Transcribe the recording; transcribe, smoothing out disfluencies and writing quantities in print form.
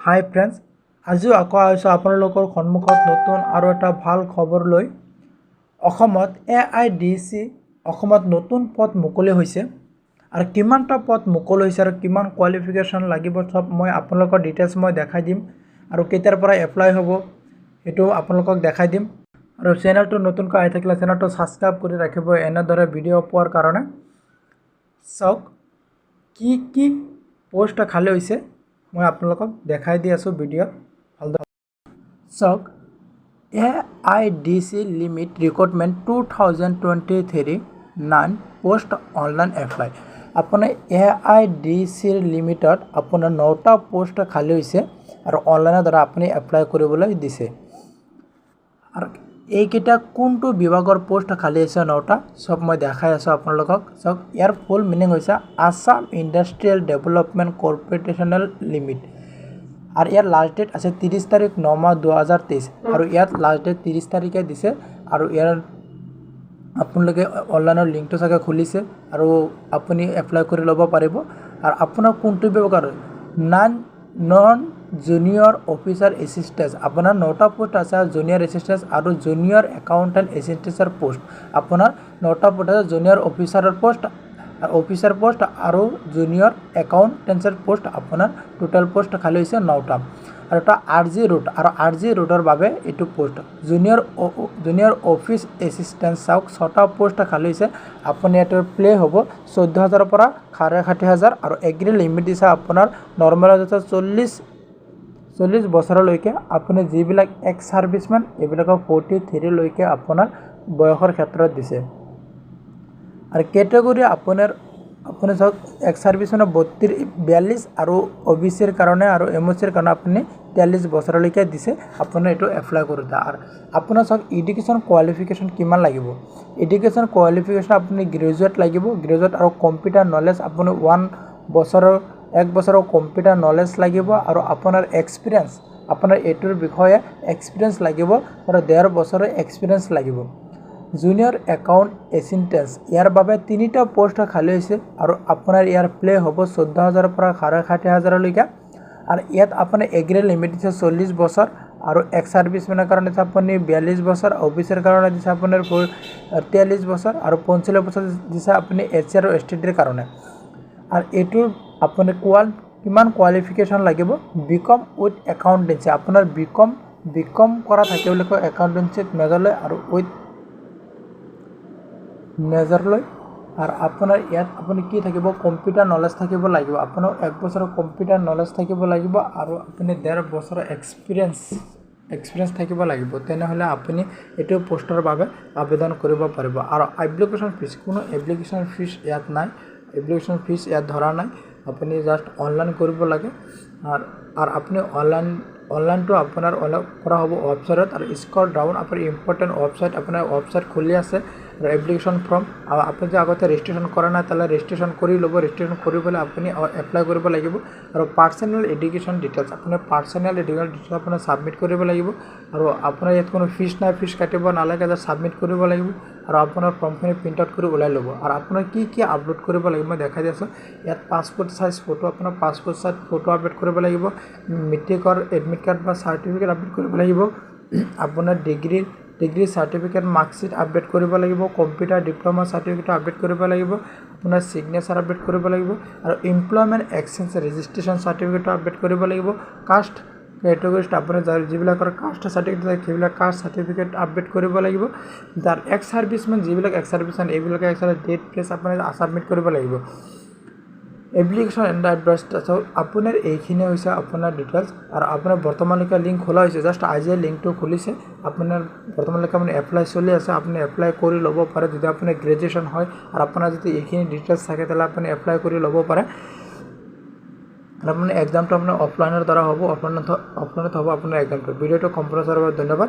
হাই friends, আজিও আকৌ আহিছোঁ আপোনালোকৰ সন্মুখত নতুন আৰু এটা ভাল খবৰ লৈ। অসমত AIDC অসমত নতুন পদ মুকলি হৈছে আৰু কিমানটা পদ মুকলি হৈছে আৰু কিমান কোৱালিফিকেশ্যন লাগিব সব মই আপোনালোকৰ ডিটেইলছ মই দেখাই দিম আৰু কেতিয়াৰ পৰা এপ্লাই হ'ব সেইটো আপোনালোকক দেখাই দিম। আৰু চেনেলটো নতুনকৈ আহি থাকিলে চেনেলটো ছাবস্ক্ৰাইব কৰি ৰাখিব এনেদৰে ভিডিঅ' পোৱাৰ কাৰণে। চাওক কি পোষ্ট খালী হৈছে মই আপোনালোকক দেখাই দি আছোঁ ভিডিঅ'ত ভালদৰে চাওক। AIDC limit recruitment 2023-9 post online apply. আপোনাৰ AIDC লিমিটত আপোনাৰ 9টা পোষ্ট খালী হৈছে আৰু অনলাইনৰ দ্বাৰা আপুনি এপ্লাই কৰিবলৈ দিছে। আৰু এইকেইটা কোনটো বিভাগৰ পোষ্ট খালী হৈছে 9টা সব মই দেখাই আছোঁ আপোনালোকক। চাওক ইয়াৰ ফুল মিনিং হৈছে আসাম ইণ্ডাষ্ট্ৰিয়েল ডেভেলপমেণ্ট কৰ্পৰেশ্যনেল লিমিট আৰু ইয়াৰ লাষ্ট ডেট আছে 30 তাৰিখ 9 মাহ 2023 আৰু ইয়াত লাষ্ট ডেট 30 তাৰিখে দিছে। আৰু ইয়াৰ আপোনালোকে অনলাইনৰ লিংকটো চাগে খুলিছে আৰু আপুনি এপ্লাই কৰি ল'ব পাৰিব। আৰু আপোনাৰ কোনটো বিভাগৰ নন জুনিয়ৰ অফিচাৰ এছিষ্টেণ্ট আপোনাৰ 9টা পোষ্ট আছে। জুনিয়ৰ এছিষ্টেণ্ট আৰু জুনিয়ৰ একাউণ্টেণ্ট এছিষ্টেণ্টৰ পোষ্ট আপোনাৰ 9টা পোষ্ট আছে। জুনিয়ৰ অফিচাৰৰ পোষ্ট অফিচাৰ পোষ্ট আৰু জুনিয়ৰ একাউণ্টেন্সৰ পোষ্ট আপোনাৰ টোটেল পোষ্ট খালী হৈছে 9টা। আৰু এটা RG ৰুট আৰু RG ৰুটৰ বাবে এইটো পোষ্ট জুনিয়ৰ অফিচ এছিষ্টেণ্ট চাওক 6টা পোষ্ট খালী হৈছে। আপুনি ইয়াতে প্লে হ'ব 14,000 পৰা 60,000 আৰু এগ্ৰি লিমিট দিছে আপোনাৰ নৰ্মেল হৈছে 40 বছৰলৈকে। আপুনি যিবিলাক এক্স ছাৰ্ভিচমেন এইবিলাকক 43 লৈকে আপোনাৰ বয়সৰ ক্ষেত্ৰত দিছে। আৰু কেটেগৰী আপুনি চাওক এক্স ছাৰ্ভিচমেনৰ 42 আৰু OBCৰ কাৰণে আৰু MOCৰ কাৰণে আপুনি 43 বছৰলৈকে দিছে আপুনি এইটো এপ্লাই কৰোঁতে। আৰু আপোনাৰ চাওক এডুকেশ্যন কোৱালিফিকেশ্যন কিমান লাগিব। এডুকেশ্যন কোৱালিফিকেশ্যন আপুনি গ্ৰেজুৱেট লাগিব। গ্ৰেজুৱেট আৰু কম্পিউটাৰ নলেজ আপুনি 1 বছৰৰ কম্পিউটাৰ নলেজ লাগিব। আৰু আপোনাৰ এক্সপিৰিয়েঞ্চ আপোনাৰ এইটোৰ বিষয়ে এক্সপিৰিয়েঞ্চ লাগিব আৰু 1.5 বছৰৰ এক্সপিৰিয়েঞ্চ লাগিব। জুনিয়ৰ একাউণ্ট এছিষ্টেণ্ট ইয়াৰ বাবে 3টা পোষ্ট খালী হৈছে আৰু আপোনাৰ ইয়াৰ প্লে হ'ব 14,000 পৰা 60,000লৈকে। আৰু ইয়াত আপুনি এগ্ৰি লিমিট দিছে 40 বছৰ আৰু এক্স ছাৰ্ভিচমেনৰ কাৰণে দিছে আপুনি 42 বছৰ। OBCৰ কাৰণে দিছে আপোনাৰ 43 বছৰ আৰু 45 বছৰ দিছে আপুনি SC আৰু STৰ কাৰণে। আৰু এইটোৰ আপুনি কিমান কোৱালিফিকেশ্যন লাগিব BCom উইথ একাউণ্টেঞ্চি আপোনাৰ BCom কৰা থাকে বুলি কয় একাউণ্টেঞ্চিত মেজৰ লৈ আৰু উইথ মেজৰ লৈ। আৰু আপোনাৰ ইয়াত আপুনি কি থাকিব কম্পিউটাৰ নলেজ থাকিব লাগিব। আপোনাৰ 1 বছৰৰ কম্পিউটাৰ নলেজ থাকিব লাগিব আৰু আপুনি 1.5 বছৰৰ এক্সপিৰিয়েঞ্চ থাকিব লাগিব। তেনেহ'লে আপুনি এইটো পোষ্টৰ বাবে আবেদন কৰিব পাৰিব। আৰু এপ্লিকেশ্যন ফিজ কোনো এপ্লিকেশ্যন ফিজ ইয়াত নাই। এপ্লিকেশ্যন ফিজ ইয়াত ধৰা নাই। আপুনি জাষ্ট অনলাইন কৰিব লাগে। আৰু আপুনি অনলাইনটো আপোনাৰ কৰা হ'ব ৱেবছাইটত। আৰু স্ক্ৰল ডাউন আপোনাৰ ইম্পৰ্টেণ্ট ৱেবছাইট আপোনাৰ ৱেবছাইট খুলি আছে আৰু এপ্লিকেশ্যন ফৰ্ম আৰু আপুনি যে আগতে ৰেজিষ্ট্ৰেশ্যন কৰা নাই তাহলে ৰেজিষ্ট্ৰেশ্যন কৰি ল'ব। ৰেজিষ্ট্ৰেশ্যন কৰিবলৈ আপুনি এপ্লাই কৰিব লাগিব। আৰু পাৰ্চনেল এডুকেশ্যন ডিটেইলছ আপোনাৰ পাৰ্চনেল এডুকেশ্যন ডিটেইলছ আপোনাৰ ছাবমিট কৰিব লাগিব। আৰু আপোনাৰ ইয়াত কোনো ফিজ নাই, ফিজ কাটিব নালাগে, যে ছাবমিট কৰিব লাগিব। আৰু আপোনাৰ ফৰ্মখিনি প্ৰিণ্ট আউট কৰি ওলাই ল'ব। আৰু আপোনাৰ কি আপলোড কৰিব লাগিব মই দেখাই দি আছোঁ। ইয়াত পাছপোৰ্ট চাইজ ফটো আপোনাৰ পাছপোৰ্ট চাইজ ফটো আপলোড কৰিব লাগিব। মেট্ৰিকৰ এডমিট কাৰ্ড বা চাৰ্টিফিকেট আপলোড কৰিব লাগিব। আপোনাৰ ডিগ্ৰী চাৰ্টিফিকেট মাৰ্কশ্বিট আপডেট কৰিব লাগিব। কম্পিউটাৰ ডিপ্ল'মা চাৰ্টিফিকেট আপডেট কৰিব লাগিব। আপোনাৰ ছিগনেচাৰ আপডেট কৰিব লাগিব। আৰু এমপ্লয়মেণ্ট এক্সচেঞ্জ ৰেজিষ্ট্ৰেশ্যন চাৰ্টিফিকেটো আপডেট কৰিব লাগিব। কাষ্ট কেটেগৰিষ্ট আপোনাৰ যিবিলাকৰ কাষ্ট চাৰ্টিফিকেট থাকে সেইবিলাক কাষ্ট চাৰ্টিফিকেট আপডেট কৰিব লাগিব। যাৰ এক্স ছাৰ্ভিচমেন যিবিলাক এক্স ছাৰ্ভিচমেন এইবিলাকে ডেট প্লেচ আপুনি ছাবমিট কৰিব লাগিব। এপ্লিকেশ্যন এণ্ড এড্ৰেছ আপোনাৰ এইখিনি হৈছে আপোনাৰ ডিটেইলছ। আৰু আপোনাৰ বৰ্তমানলৈকে লিংক খোলা হৈছে, জাষ্ট আজিয়ে লিংকটো খুলিছে। আপোনাৰ বৰ্তমানলৈকে আপুনি এপ্লাই চলি আছে, আপুনি এপ্লাই কৰি ল'ব পাৰে যদি আপুনি গ্ৰেজুৱেশ্যন হয়। আৰু আপোনাৰ যদি এইখিনি ডিটেইলছ থাকে তেতিয়াহ'লে আপুনি এপ্লাই কৰি ল'ব পাৰে। আৰু আপোনাৰ এক্সামটো আপোনাৰ অফলাইনৰ দ্বাৰা হ'ব, অফলাইনত হ'ব আপোনাৰ এক্সামটো। ভিডিঅ'টো সম্পূৰ্ণ চোৱাৰ বাবে ধন্যবাদ।